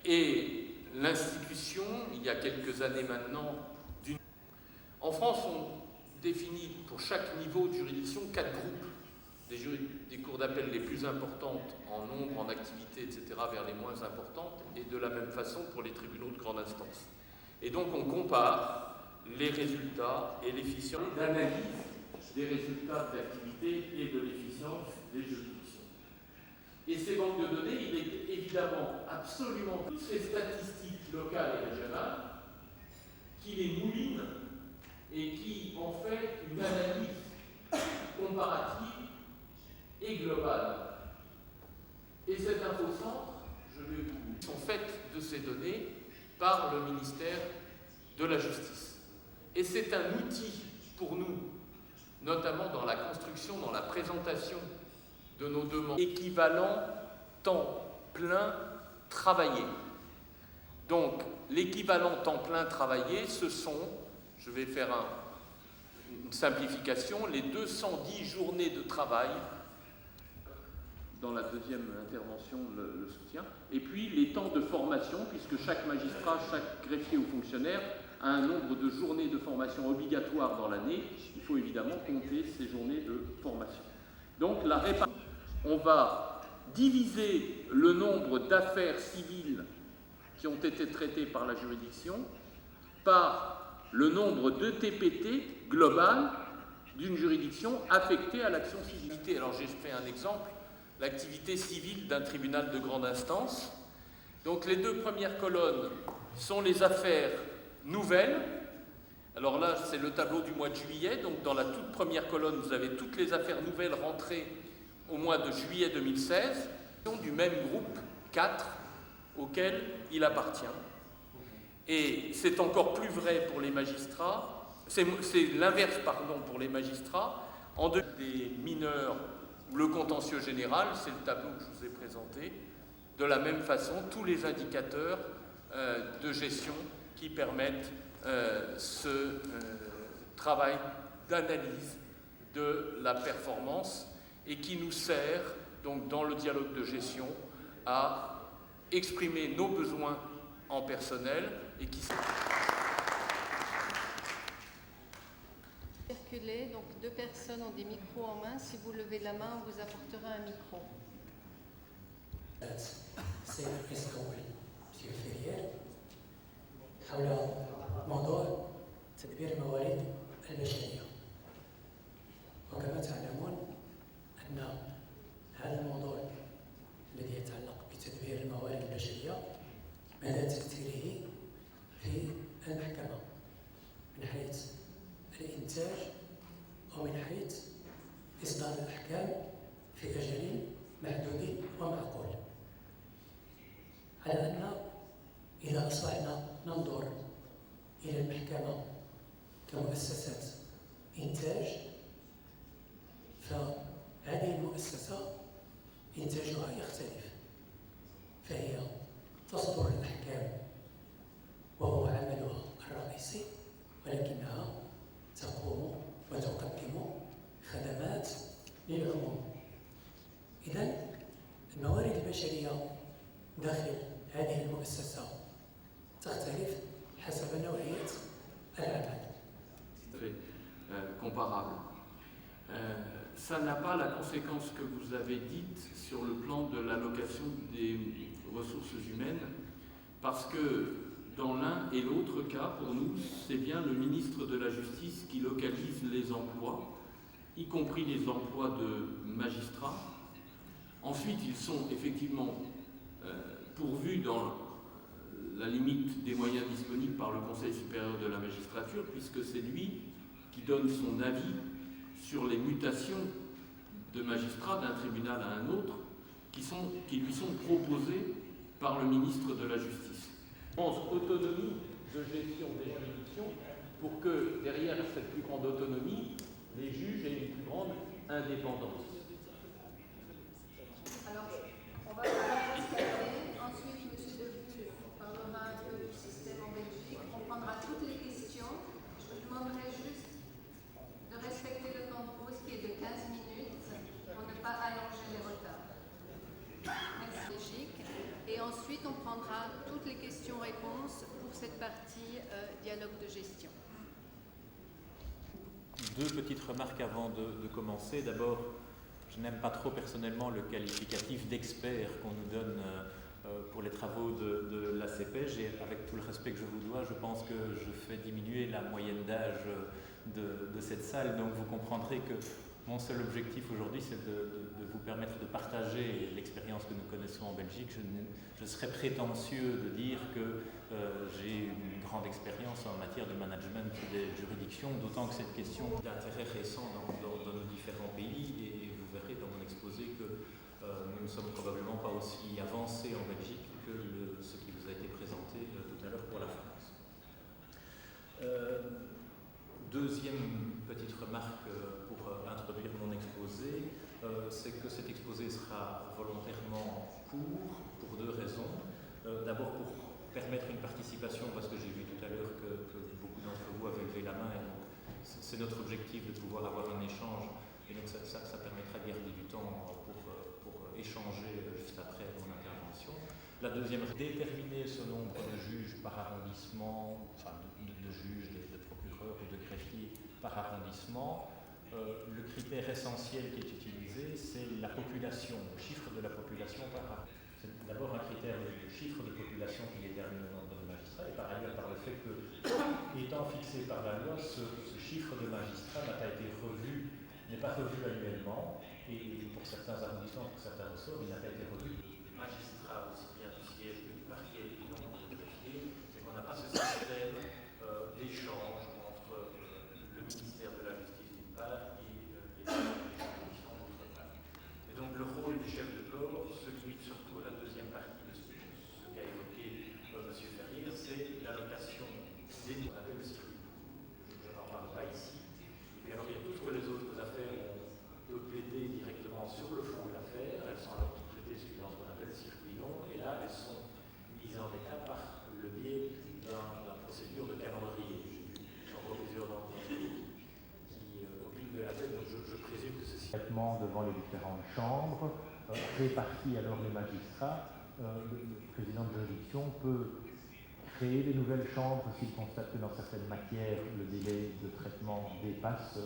Et l'institution, il y a quelques années maintenant, en France, on définit pour chaque niveau de juridiction 4 groupes. Des cours d'appel les plus importantes en nombre, en activité, etc., vers les moins importantes, et de la même façon pour les tribunaux de grande instance. Et donc on compare les résultats et l'efficience d'analyse des résultats de l'activité et de l'efficience des juridictions. Et ces banques de données, il est évidemment absolument toutes ces statistiques locales et régionales qui les moulinent et qui en fait une analyse comparative et globale. Et cet infocentre, sont faites de ces données par le ministère de la Justice. Et c'est un outil pour nous, notamment dans la construction, dans la présentation de nos demandes, équivalent temps plein travaillé. Donc, l'équivalent temps plein travaillé, ce sont, je vais faire une simplification, les 210 journées de travail, dans la deuxième intervention, le soutien, et puis les temps de formation, puisque chaque magistrat, chaque greffier ou fonctionnaire a un nombre de journées de formation obligatoires dans l'année. Il faut évidemment compter ces journées de formation. Donc, la répartition, on va diviser le nombre d'affaires civiles qui ont été traitées par la juridiction par le nombre de TPT global d'une juridiction affectée à l'action civile. Alors, j'ai fait un exemple. L'activité civile d'un tribunal de grande instance. Donc les 2 premières colonnes sont les affaires nouvelles. Alors là, c'est le tableau du mois de juillet. Donc dans la toute première colonne, vous avez toutes les affaires nouvelles rentrées au mois de juillet 2016, du même groupe 4 auquel il appartient. Et c'est encore plus vrai pour les magistrats. C'est l'inverse, pardon, pour les magistrats. En deux, des mineurs, le contentieux général, c'est le tableau que je vous ai présenté. De la même façon, tous les indicateurs de gestion qui permettent ce travail d'analyse de la performance et qui nous sert, donc, dans le dialogue de gestion, à exprimer nos besoins en personnel et qui sont... Donc 2 personnes ont des micros en main. Si vous levez la main, on vous apportera un micro. السيد الرئيس الأول مسيو فيريير حول موضوع تدبير الموارد البشرية. وكما تعلمون أن هذا الموضوع الذي يتعلق بتدبير الموارد البشرية مدى تأثيره في المحكمة من حيث الإنتاج ومن حيث إصدار الأحكام في أجل محدود ومعقول. على أن إذا أصبحنا ننظر إلى المحكمة كمؤسسة إنتاج، فهذه المؤسسة إنتاجها يختلف، فهي تصدر الأحكام وهو عملها الرئيسي، ولكنها تقوم وتقدم خدمات للعموم. إذن الموارد البشرية داخل هذه المؤسسة تختلف حسب نوعية العمل. Comparable. Ça n'a pas la conséquence que vous avez dite sur le plan de l'allocation des ressources humaines, parce que dans l'un et l'autre cas, pour nous, c'est bien le ministre de la Justice qui localise les emplois, y compris les emplois de magistrats. Ensuite, ils sont effectivement pourvus dans la limite des moyens disponibles par le Conseil supérieur de la magistrature, puisque c'est lui qui donne son avis sur les mutations de magistrats d'un tribunal à un autre qui lui sont proposées par le ministre de la Justice. Autonomie de gestion des juridictions pour que derrière cette plus grande autonomie, les juges aient une plus grande indépendance. Alors, on va constater. Ensuite, M. Debu parlera un peu du système en Belgique. On prendra toutes les questions. Je vous demanderai juste de respecter le temps de pause qui est de 15 minutes pour ne pas allonger les retards. Merci. Et ensuite, ensuite, on prendra toutes les questions-réponses pour cette partie dialogue de gestion. Deux petites remarques avant de commencer. D'abord, je n'aime pas trop personnellement le qualificatif d'expert qu'on nous donne pour les travaux de l'ACPEJ, et avec tout le respect que je vous dois, je pense que je fais diminuer la moyenne d'âge de cette salle. Donc vous comprendrez que mon seul objectif aujourd'hui, c'est de vous permettre de partager l'expérience que nous connaissons en Belgique. Je serais prétentieux de dire que j'ai une grande expérience en matière de management des juridictions, d'autant que cette question est d'intérêt récent dans nos différents pays, et vous verrez dans mon exposé que nous ne sommes probablement pas aussi avancés en Belgique que ce qui vous a été présenté tout à l'heure pour la France. Deuxième petite remarque pour introduire mon exposé, c'est que cet exposé sera volontairement court pour deux raisons. D'abord pour permettre une participation, parce que j'ai vu tout à l'heure que beaucoup d'entre vous avaient levé la main, et donc c'est notre objectif de pouvoir avoir un échange, et donc ça permettra de garder du temps pour échanger juste après mon intervention. La deuxième, déterminer ce nombre de juges par arrondissement, enfin de juges, de procureurs ou de greffiers par arrondissement. Le critère essentiel qui est utilisé, c'est la population, le chiffre de la population par arrondissement. C'est d'abord un critère de chiffre de population qui détermine le nombre de magistrats, et par ailleurs par le fait que, étant fixé par la loi, ce chiffre de magistrats n'est pas revu annuellement, et pour certains arrondissements, pour certains ressorts, il n'a pas été revu. Magistrats, aussi bien du siège que du parquet et du nombre de greffiers, c'est qu'on n'a pas ce système d'échange entre le ministère de la Justice d'une part et les juridictions d'autre part. Et donc le rôle du chef de corps se limite surtout à la deuxième partie de ce qu'a évoqué M. Ferrier, c'est l'allocation des qu'on appelle le circuit. Je n'en parle pas ici. Et alors il y a toutes les autres affaires où on peut plaider directement sur le fond de l'affaire. Elles sont alors traitées suivant ce qu'on appelle le circuit long, et là elles sont mises en état par le biais d'une procédure de calendrier. J'en vois plusieurs d'entre vous qui opinent de la tête, donc je présume que ceci. Traitement devant les différentes chambres, répartit alors les magistrats. Le président de juridiction peut créer des nouvelles chambres s'il constate que dans certaines matières le délai de traitement dépasse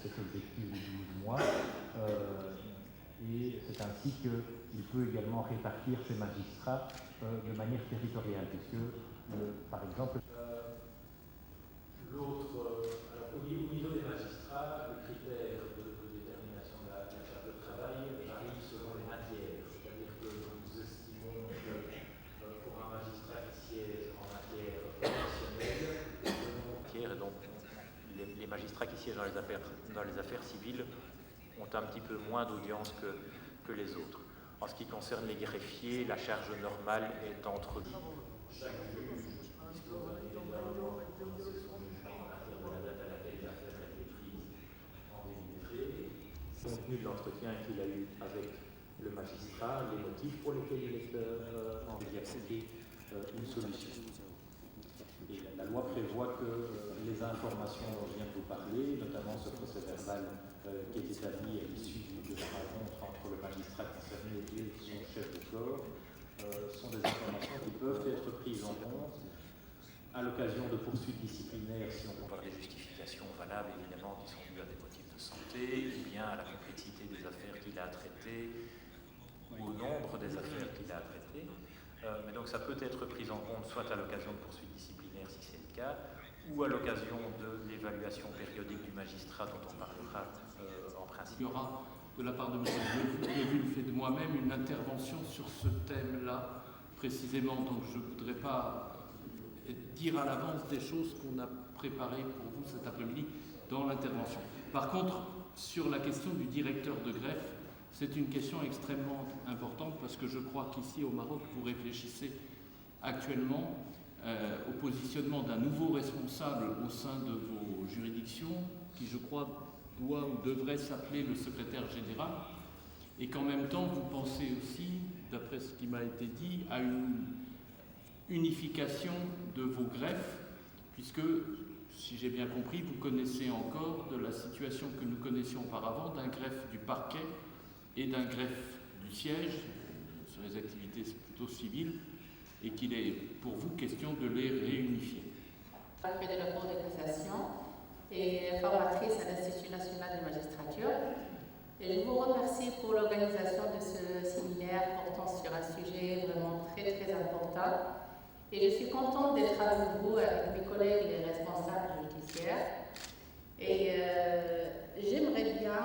cet objectif de 12 mois. Et c'est ainsi qu'il peut également répartir ses magistrats de manière territoriale, puisque, par exemple, au niveau des magistrats, le critère de détermination de la charge de travail varie selon les matières. C'est-à-dire que nous estimons que pour un magistrat qui siège en matière professionnelle, et donc les magistrats qui siègent dans les affaires civiles ont un petit peu moins d'audience que les autres. En ce qui concerne les greffiers, la charge normale est entre... Chaque juge dispose d'un délai d'un mois pour prononcer son jugement à partir de la date à laquelle l'affaire a été prise en délibéré. Compte tenu de l'entretien qu'il a eu avec le magistrat, les motifs pour lesquels il espère accepter une solution. Et la loi prévoit que les informations dont je viens de vous parler, notamment ce procès-verbal qui est établi à l'issue de la rencontre entre le magistrat concerné et son chef de corps, sont des informations qui peuvent être prises en compte à l'occasion de poursuites disciplinaires, si on peut avoir des justifications valables, évidemment, qui sont dues à des motifs de santé, ou bien à la complexité des affaires qu'il a à traiter, ou au nombre des affaires qu'il a à traiter. Mais donc ça peut être pris en compte soit à l'occasion de poursuites disciplinaires, si c'est le cas, ou à l'occasion de l'évaluation périodique du magistrat, dont on parlera en principe. Il y aura, de la part de M. Devulf et de moi-même, une intervention sur ce thème-là, précisément. Donc je ne voudrais pas dire à l'avance des choses qu'on a préparées pour vous cet après-midi dans l'intervention. Par contre, sur la question du directeur de greffe, c'est une question extrêmement importante parce que je crois qu'ici au Maroc, vous réfléchissez actuellement au positionnement d'un nouveau responsable au sein de vos juridictions, qui je crois doit ou devrait s'appeler le secrétaire général, et qu'en même temps vous pensez aussi, d'après ce qui m'a été dit, à une unification de vos greffes, puisque, si j'ai bien compris, vous connaissez encore de la situation que nous connaissions auparavant d'un greffe du parquet et d'un greffe du siège, sur les activités plutôt civiles, et qu'il est pour vous question de les réunifier. Je fais de la Cour de cassation et formatrice à l'Institut national de magistrature. Et je vous remercie pour l'organisation de ce séminaire portant sur un sujet vraiment très très important. Et je suis contente d'être avec vous, avec mes collègues et les responsables judiciaires. Et j'aimerais bien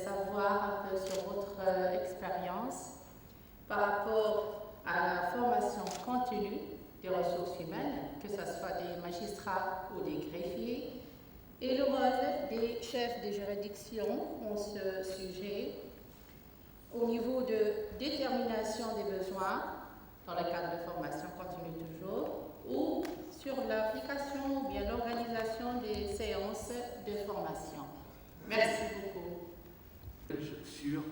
savoir un peu sur votre expérience par rapport à la formation continue des ressources humaines, que ce soit des magistrats ou des greffiers, et le rôle des chefs de juridiction en ce sujet, au niveau de détermination des besoins, dans le cadre de formation continue toujours, ou sur l'application ou bien l'organisation des séances de formation. Merci beaucoup. Sur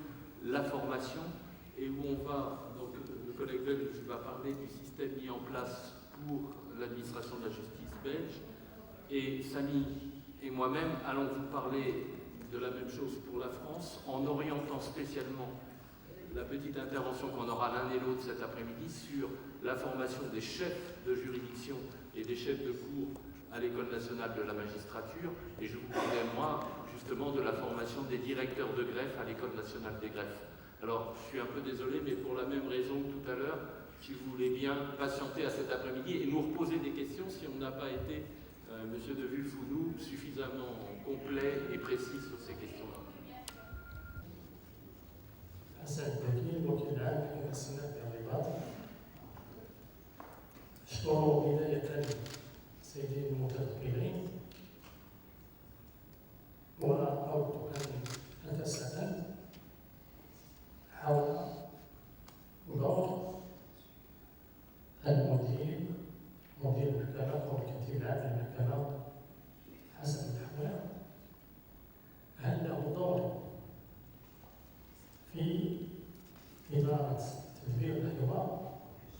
la formation, et où on va, donc le collègue belge va parler du système mis en place pour l'administration de la justice belge, et Samy et moi-même allons vous parler de la même chose pour la France, en orientant spécialement la petite intervention qu'on aura l'un et l'autre cet après-midi sur la formation des chefs de juridiction et des chefs de cour à l'École nationale de la magistrature, et je vous parlerai moi justement de la formation des directeurs de greffe à l'École nationale des greffes. Alors je suis un peu désolé, mais pour la même raison que tout à l'heure, si vous voulez bien patienter à cet après-midi et nous reposer des questions si on n'a pas été, Monsieur de Wulf ou nous, suffisamment complet et précis sur ces questions-là. حسن الدكي الوكيل العام في السنة بالرباط. أشكر بداية سيدي المتدخلين وأود أن أتساءل حول دور مدير المحكمة أو الكتيب العام للمحكمة حسب الأحوال. هل له دور في إدارة تدبير الحوار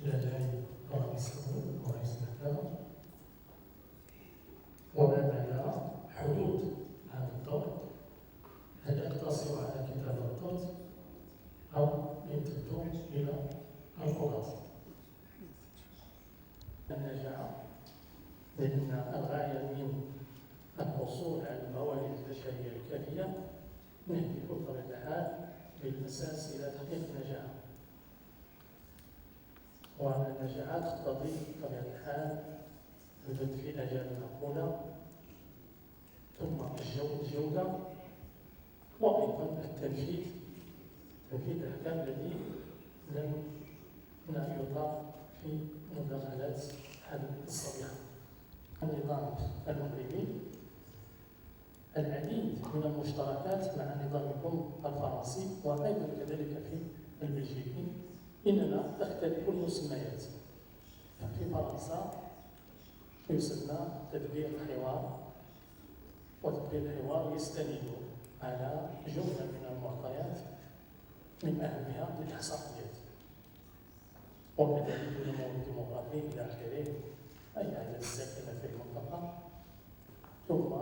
إلى جانب رئيس القانون ورئيس المحكمة؟ وما يرى حدود هذا الدور؟ هل يقتصر على كتابة الضبط أو يمتد إلى القضاء؟ النجاح لأن الغاية من الحصول على الموارد البشرية الكافية نهدف بطبيعة الحال بالأساس إلى تحقيق النجاح. وأن النجاح تقتضي بطبيعة الحال البدء في الأجال المقولة، ثم الجودة، وأيضا تنفيذ الأحكام التي لم يطاق في مداخلات الصبيحة. النظام المغربي العديد من المشتركات مع نظامكم الفرنسي وأيضا كذلك في البلجيكي، إنما تختلف المسميات. في فرنسا يسمى تدبير الحوار، وتدبير الحوار يستند على جملة من المعطيات من أهمها الإحصائيات وكذلك النمو الديموغرافي إلى آخره، أي عدد الساكنة في المنطقة، ثم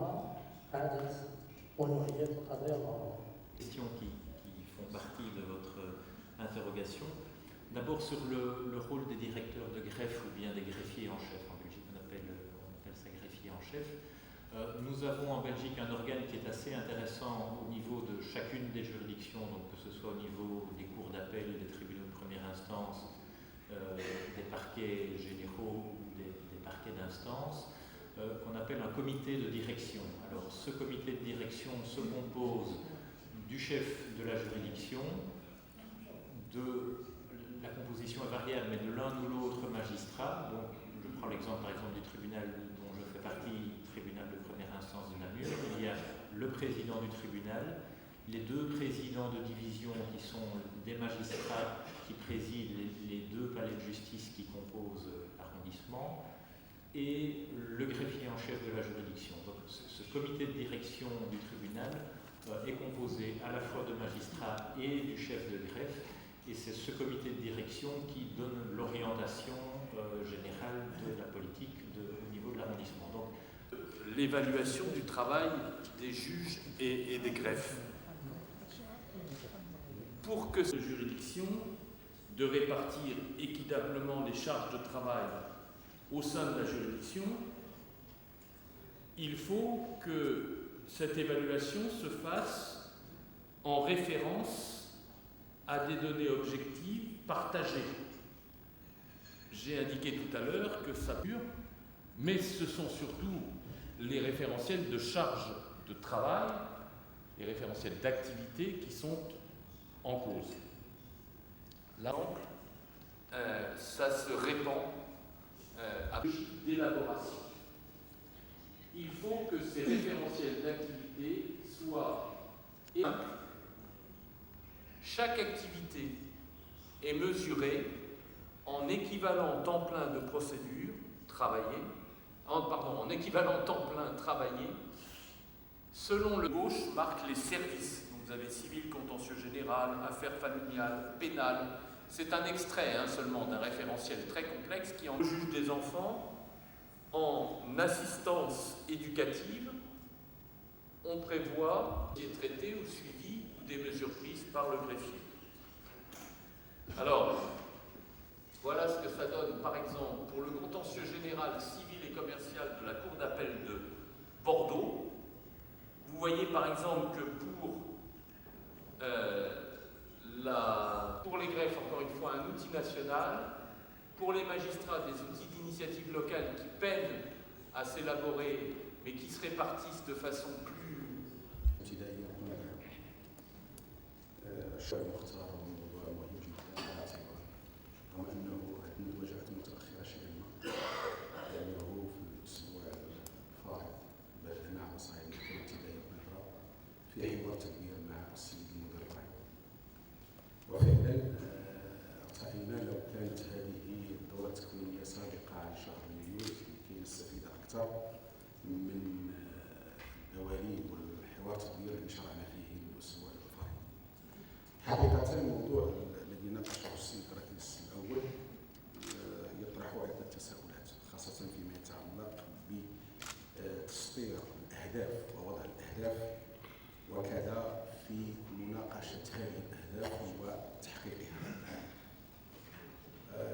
عدد ونوعية القضايا المعروفة. Questions qui font partie de votre interrogation. D'abord sur le rôle des directeurs de greffe ou bien des greffiers en chef. En Belgique, on appelle ça greffier en chef. Nous avons en Belgique un organe qui est assez intéressant au niveau de chacune des juridictions, donc que ce soit au niveau des cours d'appel, des tribunaux de première instance, des parquets généraux ou des parquets d'instance, qu'on appelle un comité de direction. Alors ce comité de direction se compose du chef de la juridiction, de la composition est variable, mais de l'un ou l'autre magistrat. Donc je prends l'exemple par exemple du tribunal dont je fais partie, tribunal de première instance de Namur. Il y a le président du tribunal, les deux présidents de division qui sont des magistrats qui président les deux palais de justice qui composent l'arrondissement, et le greffier en chef de la juridiction. Donc ce comité de direction du tribunal est composé à la fois de magistrats et du chef de greffe, et c'est ce comité de direction qui donne l'orientation générale de la politique au niveau de l'arrondissement. Donc l'évaluation du travail des juges et des greffes. Pour que cette juridiction de répartir équitablement les charges de travail au sein de la juridiction, il faut que cette évaluation se fasse en référence à des données objectives partagées. J'ai indiqué tout à l'heure que ça dure, mais ce sont surtout les référentiels de charge de travail, les référentiels d'activité qui sont en cause. Là, ça se répand à d'élaboration. Il faut que ces référentiels d'activité soient simples. Chaque activité est mesurée en équivalent temps plein de procédure travaillée, en équivalent temps plein travaillé, selon le gauche marque les services. Donc vous avez civil, contentieux général, affaires familiales, pénales. C'est un extrait seulement d'un référentiel très complexe qui en juge des enfants en assistance éducative. On prévoit des traités ou suivis ou des mesures prises par le greffier. Alors, voilà ce que ça donne, par exemple, pour le contentieux général, civil et commercial de la Cour d'appel de Bordeaux. Vous voyez par exemple que pour les greffes, encore une fois, un outil national, pour les magistrats, des outils d'initiative locale qui peinent à s'élaborer, mais qui se répartissent de façon plus... رغم انه ندوه جاءت متاخره شيئا ما لانه في الاسبوع الفائت بدانا على صعيد المحكمه الابتدائيه بنهره في حوار تدبير مع السيد المدير الرئيس. وفعلا راينا لو كانت هذه الدوره التكوينيه سابقه عن شهر يوليو لكي نستفيد اكثر من الدواليب والحوار التدبير اللي شرعنا فيه الاسبوع الفائت. حقيقه الموضوع الذي ناقشه السيد الرئيس الأول يطرح عدة تساؤلات خاصة فيما يتعلق بتسطير الأهداف ووضع الأهداف وكذا في مناقشة هذه الأهداف وتحقيقها.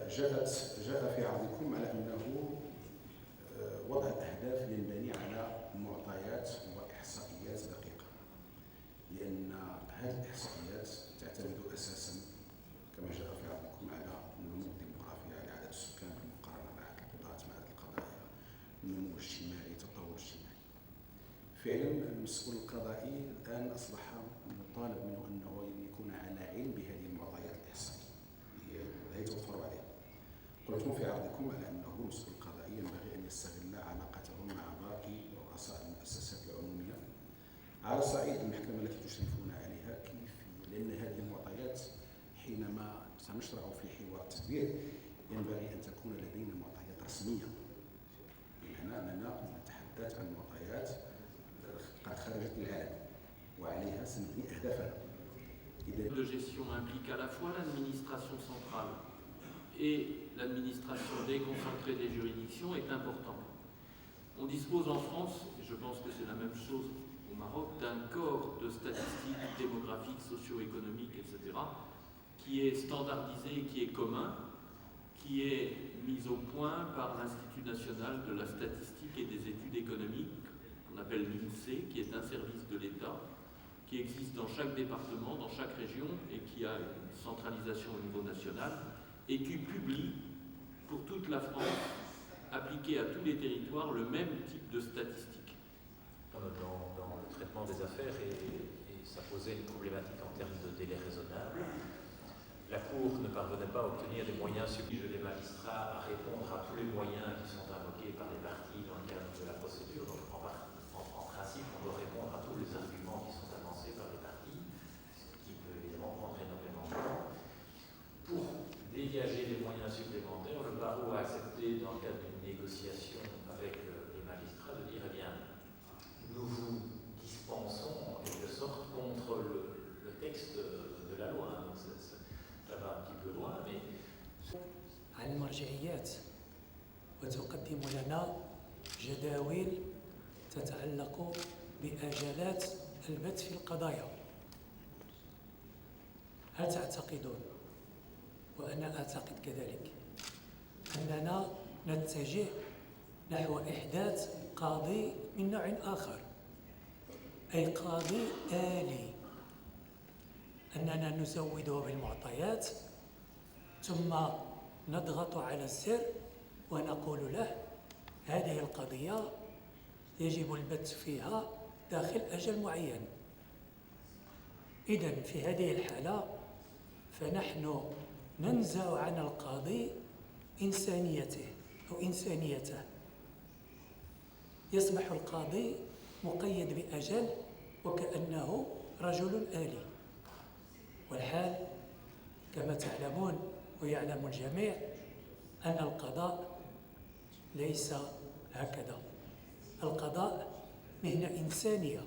جاء في عرضكم على أنه وضع الأهداف ينبني على معطيات وإحصائيات دقيقة، لأن هذه الإحصائيات تعتمد أساساً كما جاء في عرضكم على النمو الديموغرافي، على عدد السكان بالمقارنه مع عدد القضاة، مع عدد القضايا، النمو الاجتماعي، التطور الاجتماعي. فعلا المسؤول القضائي الان اصبح مطالب منه انه يكون على علم بهذه المعطيات الاحصائيه التي توفر عليه. قلتم في عرضكم على انه المسؤول القضائي ينبغي ان يستغل علاقته مع باقي رؤساء المؤسسات العموميه على صعيد المحكمه التي تشرفون عليها، كيف؟ لان هذه المعطيات حينما سنشرع في حوار التدبير ينبغي أن تكون لدينا معطيات رسمية، بمعنى أننا نتحدث عن معطيات قد خرجت للعالم وعليها سنبني أهدافنا. de gestion implique à la fois l'administration centrale et l'administration déconcentrée des juridictions est important. On dispose en France, et je pense que c'est la même chose au Maroc, d'un corps de statistiques démographiques, socio-économiques, etc., qui est standardisé, qui est commun, qui est mis au point par l'Institut national de la statistique et des études économiques, qu'on appelle l'INSEE, qui est un service de l'État, qui existe dans chaque département, dans chaque région, et qui a une centralisation au niveau national, et qui publie pour toute la France, appliqué à tous les territoires, le même type de statistiques. Dans le traitement des affaires, et ça posait une problématique en termes de délai raisonnable. La Cour ne parvenait pas à obtenir des moyens suffisants des magistrats à répondre à tous les moyens qui sont invoqués par les parties dans le cadre de la procédure. Donc, en principe, on doit répondre à tous les arguments qui sont avancés par les parties, ce qui peut évidemment prendre énormément de temps. Pour dégager des moyens supplémentaires, le barreau a accepté, dans le cadre d'une négociation avec les magistrats, de dire, eh bien, nous vous dispensons en quelque sorte contre le texte de la loi. Donc, ça va un petit peu loin, mais... عن المرجعيات وتقدم لنا جداول تتعلق بآجالات البت في القضايا. هل تعتقدون وأنا أعتقد كذلك أننا نتجه نحو إحداث قاضي من نوع آخر، أي قاضي آلي، أننا نزوده بالمعطيات ثم نضغط على الزر ونقول له هذه القضية يجب البت فيها داخل أجل معين. إذن في هذه الحالة فنحن ننزع عن القاضي إنسانيته أو إنسانيته، يصبح القاضي مقيد بأجل وكأنه رجل آلي، والحال كما تعلمون ويعلم الجميع أن القضاء ليس هكذا. القضاء مهنة إنسانية،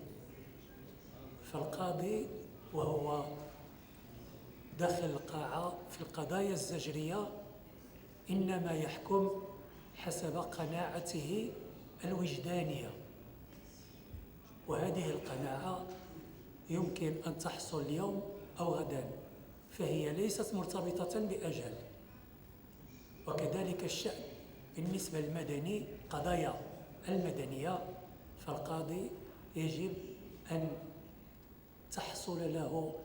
فالقاضي وهو داخل القاعة في القضايا الزجرية إنما يحكم حسب قناعته الوجدانية، وهذه القناعة يمكن أن تحصل اليوم أو غدا، فهي ليست مرتبطة بأجل. وكذلك الشأن بالنسبة للمدني، قضايا المدنية، فالقاضي يجب أن تحصل له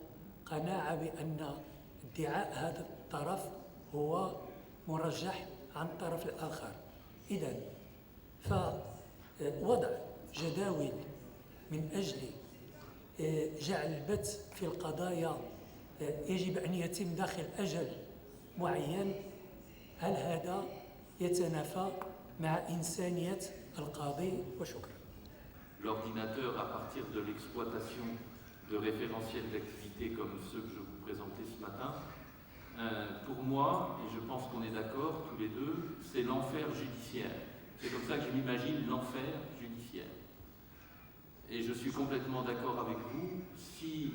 قناعة بأن ادعاء هذا الطرف هو مرجح عن الطرف الآخر. إذن فوضع جداول من أجل جعل البت في القضايا يجب أن يتم داخل أجل معين، هل هذا يتنافى مع إنسانية القاضي؟ وشكرا. L'ordinateur, à partir de l'exploitation de référentiels d'activité comme ceux que je vous présentais ce matin, pour moi, et je pense qu'on est d'accord tous les deux, c'est l'enfer judiciaire. C'est comme ça que je m'imagine l'enfer judiciaire. Et je suis complètement d'accord avec vous, si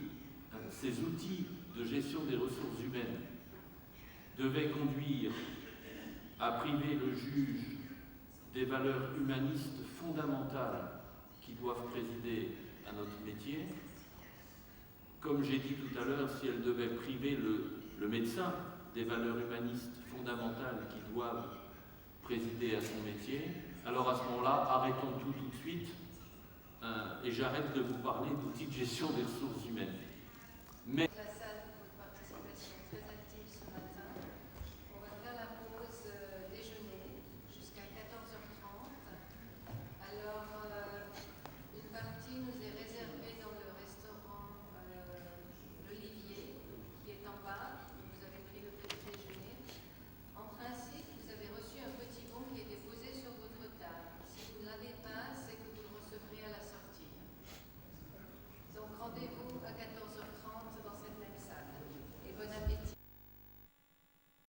ces outils de gestion des ressources humaines devaient conduire à priver le juge des valeurs humanistes fondamentales qui doivent présider à notre métier, comme j'ai dit tout à l'heure, si elles devaient priver le médecin des valeurs humanistes fondamentales qui doivent présider à son métier, alors à ce moment-là, arrêtons tout de suite et j'arrête de vous parler d'outils de gestion des ressources humaines.